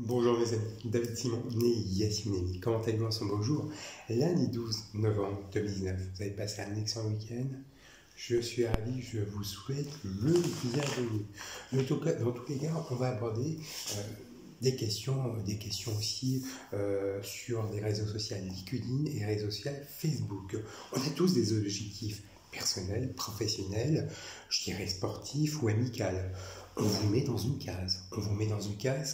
Bonjour mes amis, David Simon, né Yassine. Comment allez-vous en ce beau jour? Lundi 12 novembre 2019, vous avez passé un excellent week-end. Je suis ravi, je vous souhaite le bienvenu. Dans tous les cas, on va aborder des questions aussi sur les réseaux sociaux LinkedIn et les réseaux sociaux Facebook. On a tous des objectifs personnels, professionnels, je dirais sportifs ou amicaux. On vous met dans une case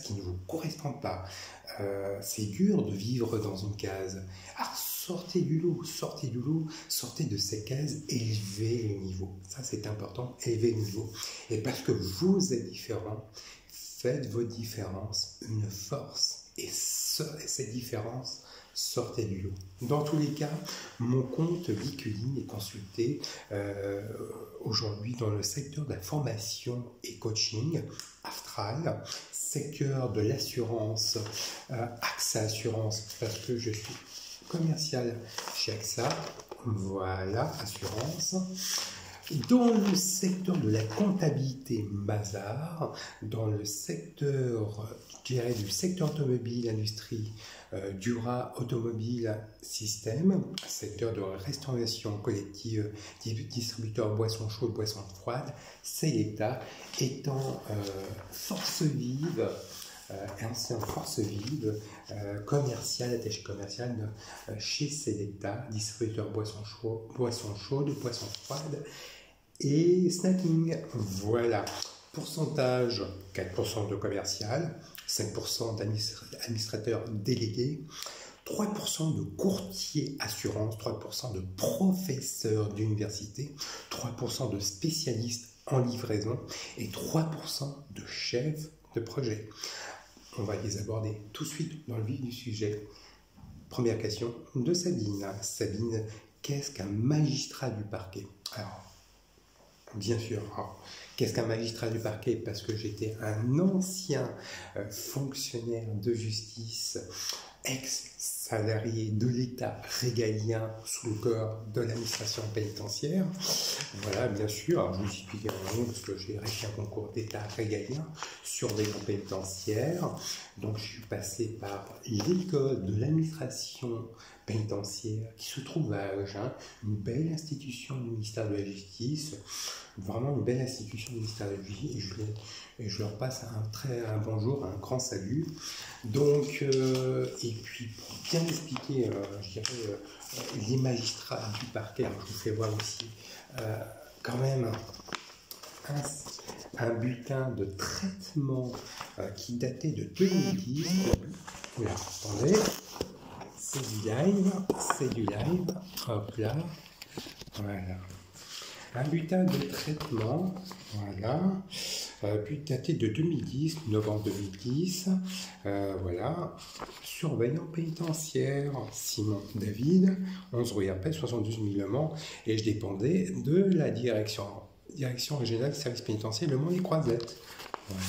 qui ne vous correspond pas. C'est dur de vivre dans une case. Alors sortez du lot, sortez de ces cases, élevez le niveau. Ça c'est important, élevez le niveau. Et parce que vous êtes différent, faites vos différences une force. Et cette différence, sortez du lot. Dans tous les cas, mon compte LinkedIn est consulté aujourd'hui dans le secteur de la formation et coaching, Astral, secteur de l'assurance, AXA Assurance, parce que je suis commercial chez AXA, voilà, assurance. Dans le secteur de la comptabilité Mazars, dans le secteur, je dirais, du secteur automobile, industrie, Dura Automobile Système, secteur de restauration collective, distributeur boissons chaudes, boissons froides, Selecta étant force vive, ancien force vive, attaché commercial chez Selecta, distributeur boissons chaudes, boissons froides et snacking. Voilà. Pourcentage 4% de commercial, 5% d'administrateurs délégués, 3% de courtiers assurance, 3% de professeurs d'université, 3% de spécialistes en livraison et 3% de chefs de projet. On va les aborder tout de suite dans le vif du sujet. Première question de Sabine. Sabine, qu'est-ce qu'un magistrat du parquet? Alors, bien sûr, qu'est-ce qu'un magistrat du parquet? Parce que j'étais un ancien fonctionnaire de justice, ex-salarié de l'État régalien sous le corps de l'administration pénitentiaire. Voilà, bien sûr, alors je vous explique en parce que j'ai réussi un concours d'État régalien surveillant pénitentiaire. Donc je suis passé par l'école de l'administration pénitentiaire qui se trouve à Agen, une belle institution du ministère de la Justice, vraiment une belle institution du ministère de la Justice, et je leur passe un bonjour, un grand salut. Donc, et puis pour bien expliquer, je dirais, les magistrats du parquet, alors je vous fais voir aussi quand même un bulletin de traitement qui datait de 2010. Oula, attendez. C'est du live, hop là, voilà. Un bulletin de traitement, voilà, puis daté de 2010, novembre 2010, voilà, surveillant pénitentiaire, Simon David, 11 rue RP, 72 000 Le Mans, et je dépendais de la direction régionale de service pénitentiaire Le Mans et Croisettes,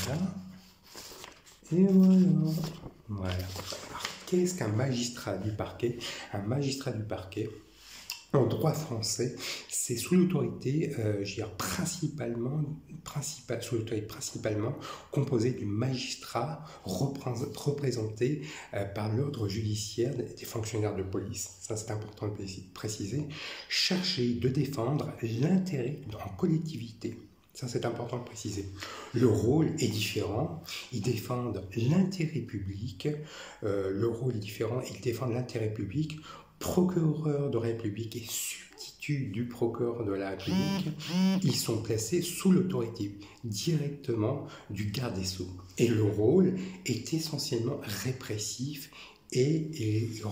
voilà, et voilà. Qu'est-ce qu'un magistrat du parquet? Un magistrat du parquet, en droit français, c'est sous l'autorité, principalement composé du magistrat représenté par l'ordre judiciaire des fonctionnaires de police. Ça, c'est important de préciser. Chargé de défendre l'intérêt en collectivité. Ça, c'est important de préciser. Le rôle est différent. Ils défendent l'intérêt public. Le rôle est différent. Ils défendent l'intérêt public. Procureur de la République et substitut du procureur de la République, ils sont placés sous l'autorité directement du garde des Sceaux. Et le rôle est essentiellement répressif et ils ne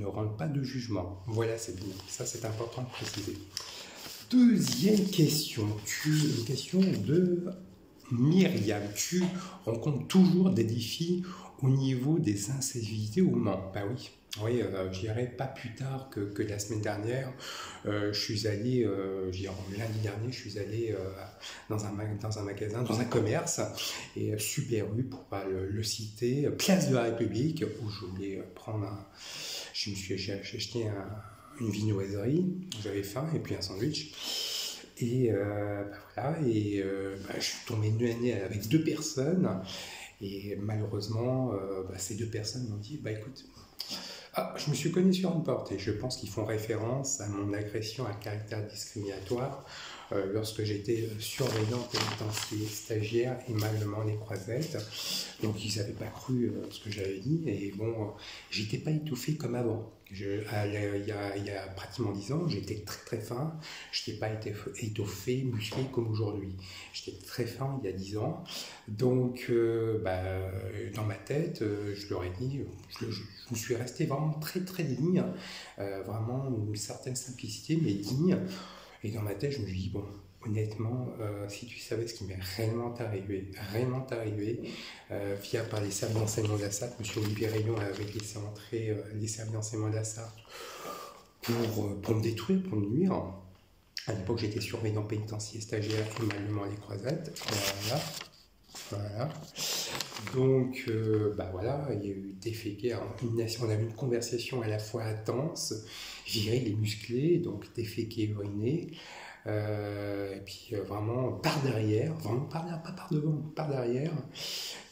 rendent pas de jugement. Voilà, c'est bien. Ça, c'est important de préciser. Deuxième question, une question de Myriam. Tu rencontres toujours des défis au niveau des incivilités au Mans? Bah oui. Oui, je dirais pas plus tard que la semaine dernière. Je suis allé, lundi dernier, je suis allé dans un magasin, dans un commerce, et Super U, pour pas le citer, Place de la République, où je voulais j'ai acheté une viennoiserie, j'avais faim, et puis un sandwich. Et voilà, et je suis tombé nez à nez avec deux personnes. Et malheureusement, ces deux personnes m'ont dit, bah écoute, je me suis cogné sur une porte, et je pense qu'ils font référence à mon agression à caractère discriminatoire lorsque j'étais surveillant pénitentiaire stagiaire émalement les Croisettes. Donc ils n'avaient pas cru ce que j'avais dit, et bon, j'étais pas étouffé comme avant. Il y a pratiquement 10 ans, j'étais très très fin, je n'étais pas étoffé, musclé comme aujourd'hui. J'étais très fin il y a 10 ans, donc dans ma tête, je leur ai dit, je me suis resté vraiment très très digne, vraiment une certaine simplicité, mais digne. Et dans ma tête, je me suis dit, bon, honnêtement, si tu savais ce qui m'est réellement arrivé, via par les services d'enseignement de la SAT, M. Olivier Rayon avait laissé entrer les services d'enseignement de la SAT pour me détruire, pour me nuire. À l'époque, j'étais surveillant pénitentiaire stagiaire émalement les Croisettes. Voilà. Donc, voilà, il y a eu déféqué, on a eu une conversation à la fois intense, viril et musclé, donc déféqué, uriné, et puis vraiment par derrière, pas par devant, par derrière,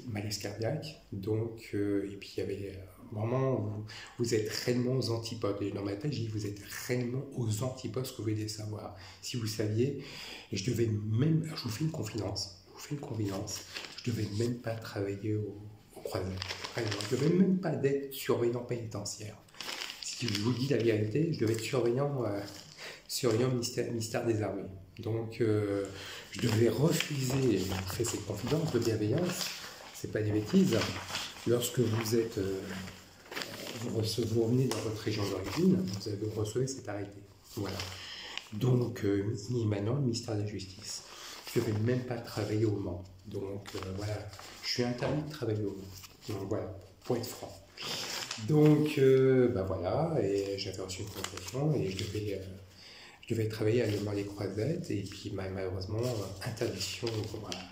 malaise cardiaque. Donc, et puis il y avait vraiment, vous êtes réellement aux antipodes. Et dans ma tête, j'ai dit, vous êtes réellement aux antipodes, ce que vous devez savoir. Si vous saviez, et je vous fais une confidence. Je ne devais même pas travailler au Croiset. Je ne devais même pas être surveillant pénitentiaire. Si je vous dis la vérité, je devais être surveillant ministère des Armées. Donc, je devais refuser, je fais cette confidence de bienveillance, c'est pas des bêtises. Lorsque vous êtes, vous revenez dans votre région d'origine, vous recevez cet arrêté. Voilà. Donc, maintenant, le ministère de la Justice. Je ne devais même pas travailler au Mans. Donc voilà, je suis interdit de travailler au Mans. Donc voilà, pour être franc. Donc voilà, et j'avais reçu une convocation et je devais travailler à Le Mans les Croisettes, et puis malheureusement, interdiction, voilà.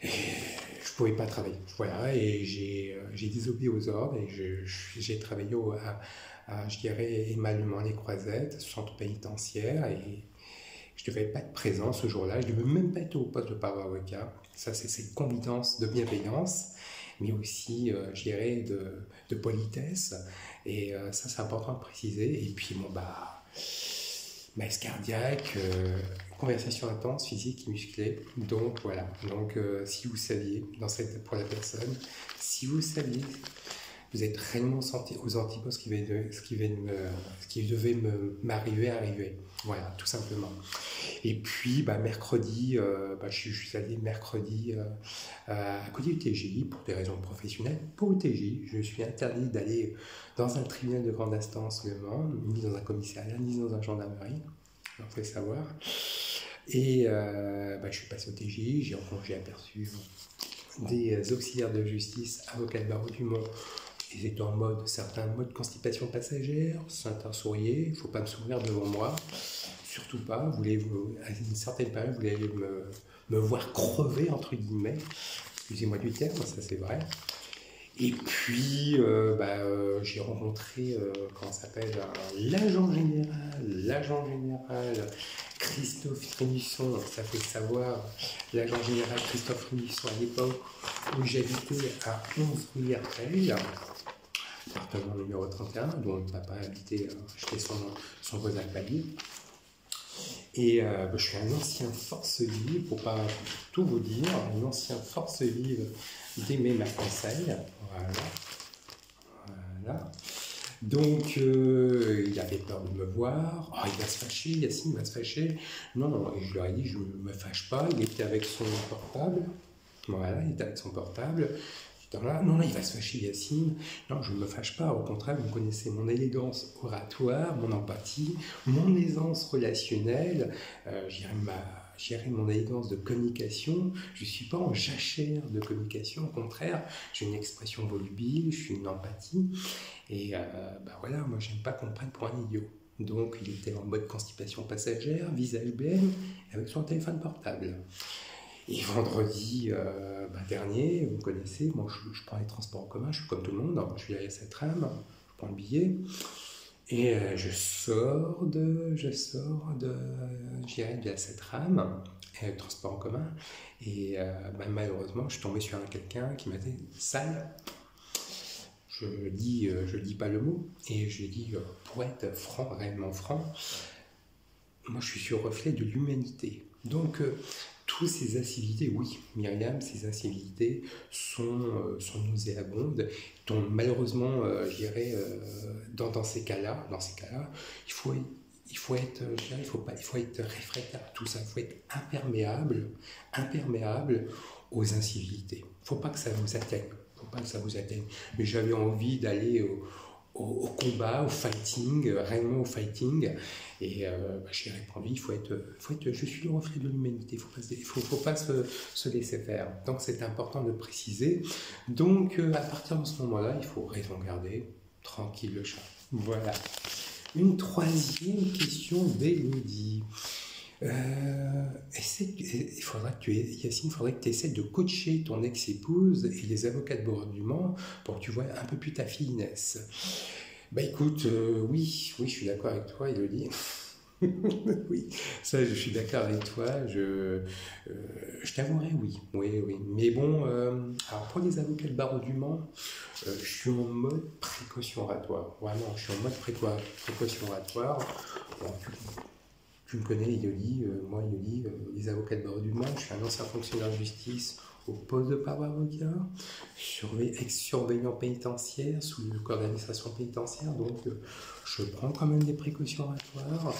Et je ne pouvais pas travailler. Voilà, et j'ai désobéi aux ordres et j'ai travaillé je dirais, émalement les Croisettes, centre pénitentiaire, et je ne devais pas être présent ce jour-là, je ne devais même pas être au poste de parole avocat. Ça, c'est cette convidence de bienveillance, mais aussi, je dirais, de politesse. Et ça, c'est important de préciser. Et puis, malaise cardiaque, conversation intense, physique et musclée. Donc, voilà. Donc, si vous saviez, pour la personne, si vous saviez, vous êtes réellement aux antipodes ce qui devait m'arriver. Voilà, tout simplement. Et puis, mercredi, je suis allé mercredi à côté du TGI pour des raisons professionnelles. Pour le TGI, je suis interdit d'aller dans un tribunal de grande instance, ni dans un commissariat, ni dans un gendarmerie. Alors, il faut le savoir. Et je suis passé au TGI, j'ai aperçu des auxiliaires de justice, avocats de barreau du Mans. Ils étaient en certains modes constipation passagère, certains souriaient, il ne faut pas me sourire devant moi, surtout pas, à une certaine période, vous voulez me voir crever, entre guillemets, excusez-moi du terme, ça c'est vrai. Et puis, j'ai rencontré, l'agent général Christophe Rémusson. Ça fait savoir, l'agent général Christophe Rémusson, à l'époque où j'habitais à 11 rue Hertel, appartement numéro 31, dont le papa habitait, j'étais son voisin de palier. Et je suis un ancien force vive, pour pas tout vous dire, un ancien force vive d'Aimé Marseille. Voilà. Donc, il avait peur de me voir. Oh, il va se fâcher, Yacine va se fâcher. Non, et je leur ai dit, je ne me fâche pas. Il était avec son portable. Voilà, il était avec son portable. Non, il va se fâcher, Yacine. Non, je ne me fâche pas. Au contraire, vous connaissez mon élégance oratoire, mon empathie, mon aisance relationnelle, j'irai mon élégance de communication. Je ne suis pas en jachère de communication. Au contraire, j'ai une expression volubile, je suis une empathie. Et voilà, moi, j'aime pas qu'on me prenne pour un idiot. Donc, il était en mode constipation passagère, visage blême, avec son téléphone portable. Et vendredi dernier, vous me connaissez, moi je prends les transports en commun, je suis comme tout le monde, je suis à cette tram, je prends le billet, Et je dirais, de cette rame, transport en commun, et malheureusement, je suis tombé sur quelqu'un qui m'a dit sale. Je dis pas le mot, et je dis, pour être franc, réellement franc, moi je suis sur le reflet de l'humanité. Donc, toutes ces incivilités, oui, Myriam, ces incivilités sont nauséabondes. Donc, malheureusement, je dirais, dans ces cas-là, il faut être, je dirais, il faut être réfractaire à tout ça. Il faut être imperméable aux incivilités. Il ne faut pas que ça vous atteigne. Faut pas que ça vous atteigne. Mais j'avais envie d'aller au combat, au fighting, réellement au fighting. Et j'ai répondu, je suis le reflet de l'humanité, il faut pas se laisser faire. Donc c'est important de préciser. Donc à partir de ce moment-là, il faut raison garder, tranquille le chat. Voilà. Une troisième question d'Élodie. Yacine, il faudrait que tu essaies de coacher ton ex-épouse et les avocats de bord du Mans pour que tu vois un peu plus ta fille Inès. Bah écoute, oui, je suis d'accord avec toi, Elodie. Oui, ça, je suis d'accord avec toi. Je t'avouerai, oui. Mais bon, alors pour les avocats de barreau du Mans, je suis en mode précaution oratoire. Vraiment, je suis en mode précaution oratoire. Bon, tu me connais, Yoli, moi, Yoli, les avocats de barreau du Mans, je suis un ancien fonctionnaire de justice au poste de parole avocat, ex-surveillant pénitentiaire sous le corps d'administration pénitentiaire, donc je prends quand même des précautions oratoires.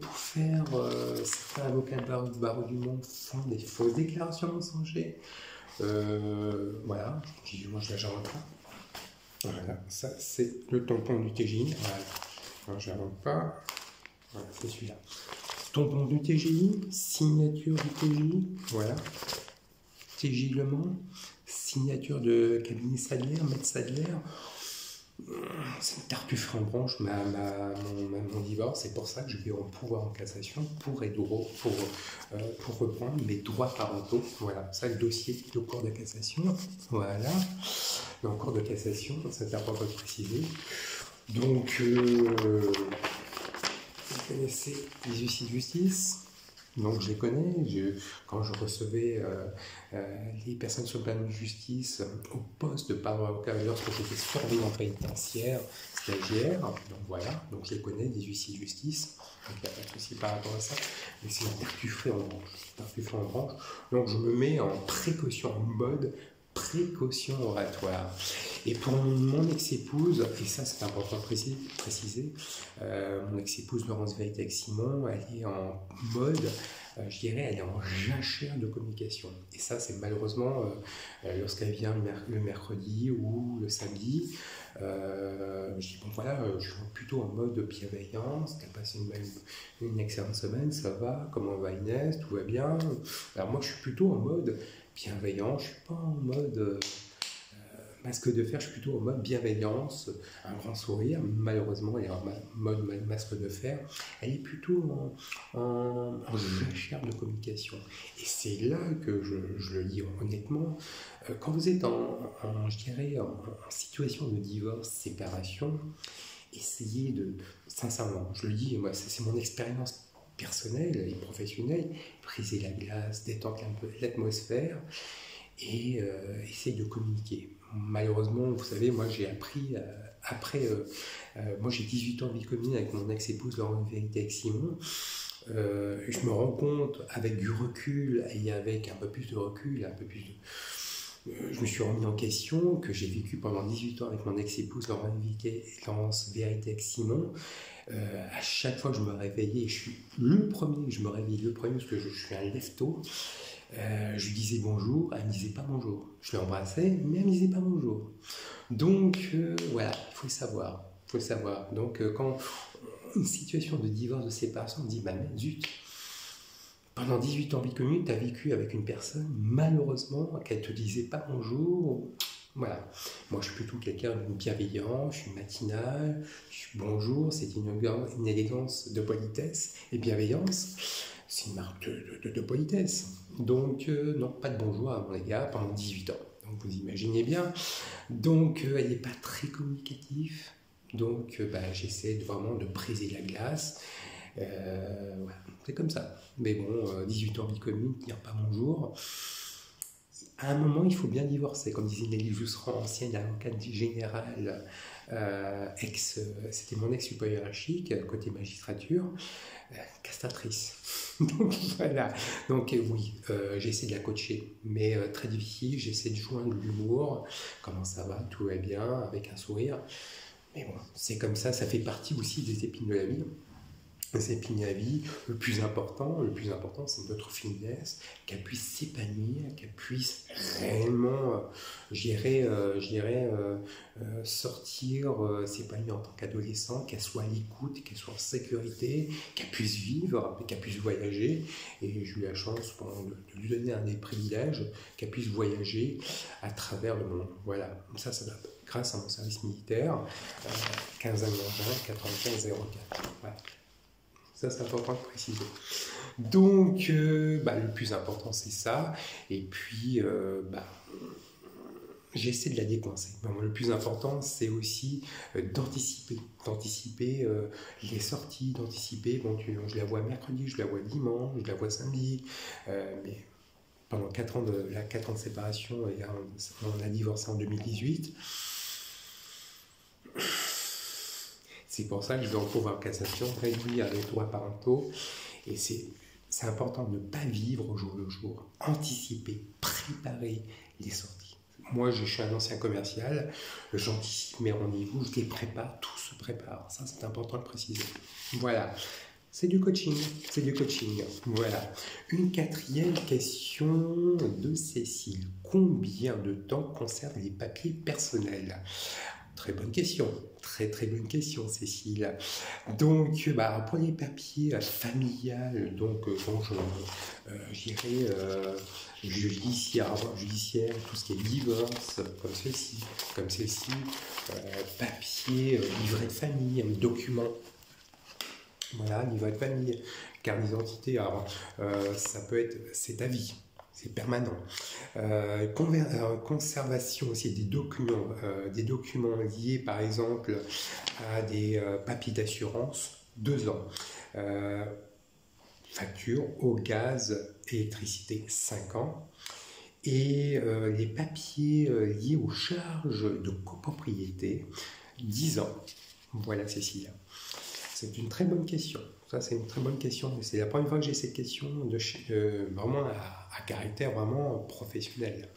Pour faire, certains avocats de barreau du Mans font des fausses déclarations mensongères. Voilà, moi je n'invente pas. Voilà, ça c'est le tampon du TGI. Voilà, je n'invente pas. Voilà, c'est celui-là. Tampon du TGI, signature du TGI, voilà. TGI Le Mans, signature de cabinet Sadler, maître Sadler. C'est une tartuffe en branche, mon divorce. C'est pour ça que je vais en pouvoir en cassation pour reprendre mes droits parentaux. Voilà, ça le dossier de cours de cassation. Voilà, dans le cours de cassation, c'est important de préciser. Donc, vous connaissez les huissiers de justice, donc je les connais. Quand je recevais les personnes sur le plan de justice au poste de parole avocat, lorsque j'étais surveillant pénitentiaire, stagiaire, donc voilà, donc je les connais, des huissiers de justice, donc il n'y a pas de souci par rapport à ça, mais c'est une tartufferie en branche, donc je me mets en précaution, en mode précaution oratoire. Et pour mon ex-épouse, et ça c'est important de préciser, mon ex-épouse Laurence Vérité-Simon, elle est en mode, je dirais, elle est en jachère de communication. Et ça c'est malheureusement, lorsqu'elle vient le mercredi ou le samedi, je dis bon voilà, je suis plutôt en mode bienveillance, t'as passé une excellente semaine, ça va, comment va Inès, tout va bien. Alors moi je suis plutôt en mode bienveillant, je ne suis pas en mode masque de fer, je suis plutôt en mode bienveillance, un grand sourire. Malheureusement, elle est en mode masque de fer. Elle est plutôt en jachère de communication. Et c'est là que je le dis honnêtement, quand vous êtes je dirais, en situation de divorce, séparation, essayez sincèrement, je le dis, moi, c'est mon expérience personnelle et professionnelle, briser la glace, détendre un peu l'atmosphère et essayer de communiquer. Malheureusement, vous savez, moi j'ai appris moi j'ai 18 ans de vie commune avec mon ex-épouse Laurence Vérité-Simon. Je me rends compte avec du recul et avec un peu plus de recul, je me suis remis en question, que j'ai vécu pendant 18 ans avec mon ex-épouse Laurence Vérité-Simon. À chaque fois que je me réveillais, je suis le premier, je me réveillais le premier parce que je suis un lève-tôt. Je lui disais bonjour, elle ne me disait pas bonjour. Je l'embrassais, mais elle ne me disait pas bonjour. Donc voilà, il faut savoir. Donc quand une situation de divorce, de séparation, on dit bah mais zut, pendant 18 ans de vie commune, tu as vécu avec une personne, malheureusement, qu'elle ne te disait pas bonjour. Voilà. Moi, je suis plutôt quelqu'un de bienveillant, je suis matinal, je suis bonjour, c'est une élégance de politesse et bienveillance. C'est une marque de politesse. Donc, non, pas de bonjour à mon égard pendant 18 ans. Donc, vous imaginez bien. Donc, elle n'est pas très communicative. Donc, j'essaie vraiment de briser la glace. Voilà, c'est comme ça. Mais bon, 18 ans vie commune, dire pas mon jour. À un moment, il faut bien divorcer. Comme disait Nelly Jousserand, ancienne avocate générale, c'était mon ex-supérieur hiérarchique, côté magistrature, castratrice. Donc voilà. Donc oui, j'essaie de la coacher, mais très difficile. J'essaie de joindre l'humour. Comment ça va? Tout va bien, avec un sourire. Mais bon, c'est comme ça fait partie aussi des épines de la vie. Les épines de la vie, le plus important, c'est notre finesse, qu'elle puisse s'épanouir, qu'elle puisse réellement, sortir, s'épanouir en tant qu'adolescent, qu'elle soit à l'écoute, qu'elle soit en sécurité, qu'elle puisse vivre, qu'elle puisse voyager. Et j'ai eu la chance de lui donner un des privilèges, qu'elle puisse voyager à travers le monde. Voilà, ça va grâce à mon service militaire, 15 années 95 04. Voilà. Ça, c'est important de préciser. Donc, le plus important, c'est ça. Et puis, j'essaie de la décoincer. Le plus important, c'est aussi d'anticiper. D'anticiper les sorties, d'anticiper, je la vois mercredi, je la vois dimanche, je la vois samedi. Mais pendant 4 ans de séparation, et on a divorcé en 2018. C'est pour ça que je vais en cours en cassation, réduire les droits parentaux. Et c'est important de ne pas vivre au jour le jour, anticiper, préparer les sorties. Moi, je suis un ancien commercial, j'anticipe mes rendez-vous, je les prépare, tout se prépare. Ça, c'est important de préciser. Voilà, c'est du coaching, Voilà. Une 4e question de Cécile. Combien de temps conservent les papiers personnels? Très bonne question, très bonne question, Cécile. Donc, pour les papiers familiales, j'irai judiciaire, tout ce qui est divorce, comme ceci, papier, livret de famille, document. Voilà, livret de famille, carte d'identité. Alors, c'est à vie. C'est permanent. Conservation aussi des documents liés par exemple à des papiers d'assurance, 2 ans. Facture eau, gaz, électricité, 5 ans. Et les papiers liés aux charges de copropriété, 10 ans. Voilà, Cécilia. C'est une très bonne question. Ça, c'est une très bonne question. C'est la première fois que j'ai cette question vraiment à caractère vraiment professionnel.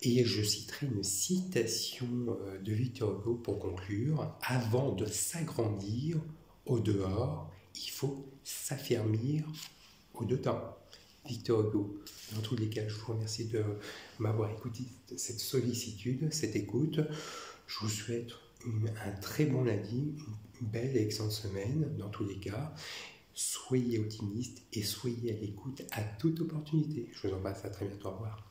Et je citerai une citation de Victor Hugo pour conclure. Avant de s'agrandir au dehors, il faut s'affermir au dedans. Victor Hugo. Dans tous les cas, je vous remercie de m'avoir écouté cette sollicitude, cette écoute. Je vous souhaite un très bon lundi, une belle et excellente semaine dans tous les cas. Soyez optimistes et soyez à l'écoute à toute opportunité. Je vous embrasse, à très bientôt, au revoir.